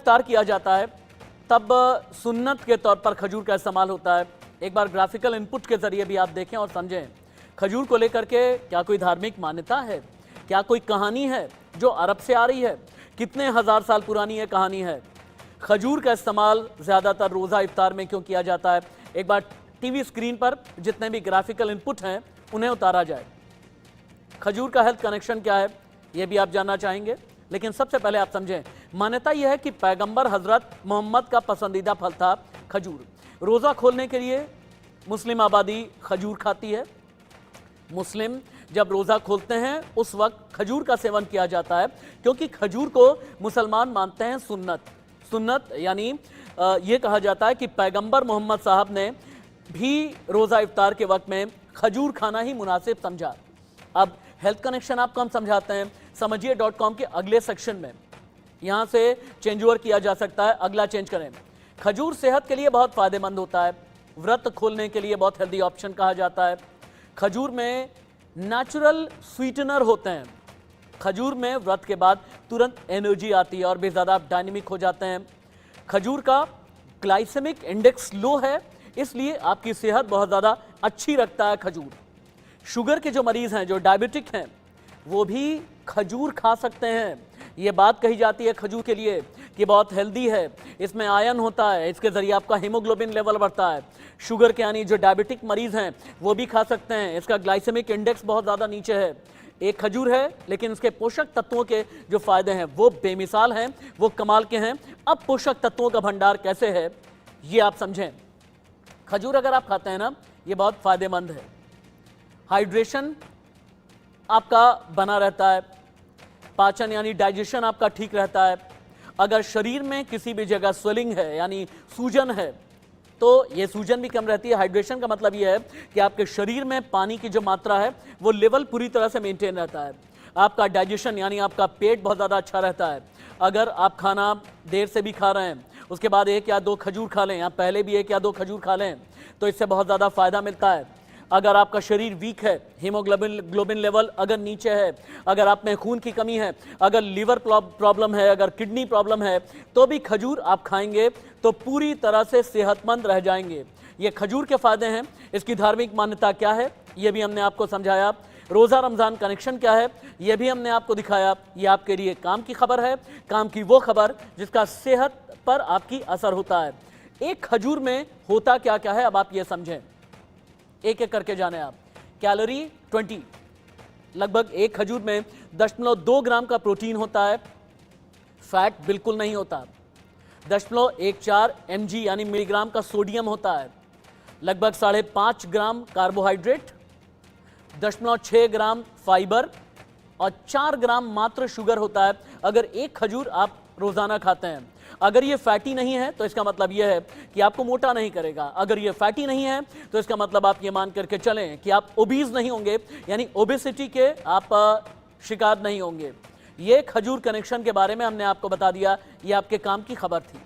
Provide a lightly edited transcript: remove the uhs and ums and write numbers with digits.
इफ्तार किया जाता है तब सुन्नत के तौर पर खजूर का इस्तेमाल होता है। एक बार ग्राफिकल इनपुट के जरिए भी आप देखें और समझें, खजूर को लेकर के क्या कोई धार्मिक मान्यता है, क्या कोई कहानी है जो अरब से आ रही है, कितने हजार साल पुरानी ये कहानी है। खजूर का इस्तेमाल ज़्यादातर रोज़ा इफ्तार में क्यों किया जाता है, एक बार टीवी स्क्रीन पर जितने भी ग्राफिकल इनपुट हैं उन्हें उतारा जाए। खजूर का हेल्थ कनेक्शन क्या है ये भी आप जानना चाहेंगे, लेकिन सबसे पहले आप समझें, मान्यता यह है कि पैगंबर हजरत मोहम्मद का पसंदीदा फल था खजूर। रोज़ा खोलने के लिए मुस्लिम आबादी खजूर खाती है। मुस्लिम जब रोज़ा खोलते हैं उस वक्त खजूर का सेवन किया जाता है, क्योंकि खजूर को मुसलमान मानते हैं सुन्नत यानी ये कहा जाता है कि पैगंबर मोहम्मद साहब ने भी रोज़ा इफ्तार के वक्त में खजूर खाना ही मुनासिब समझा। अब हेल्थ कनेक्शन आपको हम समझाते हैं, समझिए .com के अगले सेक्शन में, यहाँ से चेंज ओवर किया जा सकता है। अगला चेंज करें। खजूर सेहत के लिए बहुत फ़ायदेमंद होता है, व्रत खोलने के लिए बहुत हेल्दी ऑप्शन कहा जाता है। खजूर में नेचुरल स्वीटनर होते हैं। खजूर में व्रत के बाद तुरंत एनर्जी आती है और भी ज़्यादा आप डायनेमिक हो जाते हैं। खजूर का ग्लाइसेमिक इंडेक्स लो है, इसलिए आपकी सेहत बहुत ज़्यादा अच्छी रखता है खजूर। शुगर के जो मरीज़ हैं, जो डायबिटिक हैं, वो भी खजूर खा सकते हैं। ये बात कही जाती है खजूर के लिए कि बहुत हेल्दी है, इसमें आयरन होता है, इसके ज़रिए आपका हीमोग्लोबिन लेवल बढ़ता है। शुगर के यानी जो डायबिटिक मरीज़ हैं वो भी खा सकते हैं, इसका ग्लाइसेमिक इंडेक्स बहुत ज़्यादा नीचे है। एक खजूर है लेकिन उसके पोषक तत्वों के जो फ़ायदे हैं वो बेमिसाल हैं, वो कमाल के हैं। अब पोषक तत्वों का भंडार कैसे है ये आप समझें। खजूर अगर आप खाते हैं ना, ये बहुत फ़ायदेमंद है। हाइड्रेशन आपका बना रहता है, पाचन यानी डाइजेशन आपका ठीक रहता है। अगर शरीर में किसी भी जगह स्वेलिंग है यानी सूजन है तो ये सूजन भी कम रहती है। हाइड्रेशन का मतलब ये है कि आपके शरीर में पानी की जो मात्रा है वो लेवल पूरी तरह से मेंटेन रहता है। आपका डाइजेशन यानी आपका पेट बहुत ज़्यादा अच्छा रहता है। अगर आप खाना देर से भी खा रहे हैं, उसके बाद 1 या 2 खजूर खा लें, या पहले भी 1 या 2 खजूर खा लें, तो इससे बहुत ज़्यादा फ़ायदा मिलता है। अगर आपका शरीर वीक है, हीमोग्लोबिन लेवल अगर नीचे है, अगर आप में खून की कमी है, अगर लीवर प्रॉब्लम है, अगर किडनी प्रॉब्लम है, तो भी खजूर आप खाएंगे तो पूरी तरह से सेहतमंद रह जाएंगे। ये खजूर के फ़ायदे हैं। इसकी धार्मिक मान्यता क्या है ये भी हमने आपको समझाया। रोज़ा रमज़ान कनेक्शन क्या है ये भी हमने आपको दिखाया। ये आपके लिए काम की खबर है, काम की वो खबर जिसका सेहत पर आपकी असर होता है। एक खजूर में होता क्या क्या है अब आप ये समझें, एक एक करके जाने आप। कैलोरी 20, लगभग एक खजूर में 0.2 ग्राम का प्रोटीन होता है, फैट बिल्कुल नहीं होता। 0.14 mg यानी मिलीग्राम का सोडियम होता है, लगभग 5.5 ग्राम कार्बोहाइड्रेट, 0.6 ग्राम फाइबर और 4 ग्राम मात्र शुगर होता है अगर एक खजूर आप रोजाना खाते हैं। अगर ये फैटी नहीं है तो इसका मतलब यह है कि आपको मोटा नहीं करेगा। अगर ये फैटी नहीं है तो इसका मतलब आप ये मान करके चलें कि आप ओबीज नहीं होंगे, यानी ओबेसिटी के आप शिकार नहीं होंगे। ये खजूर कनेक्शन के बारे में हमने आपको बता दिया, ये आपके काम की खबर थी।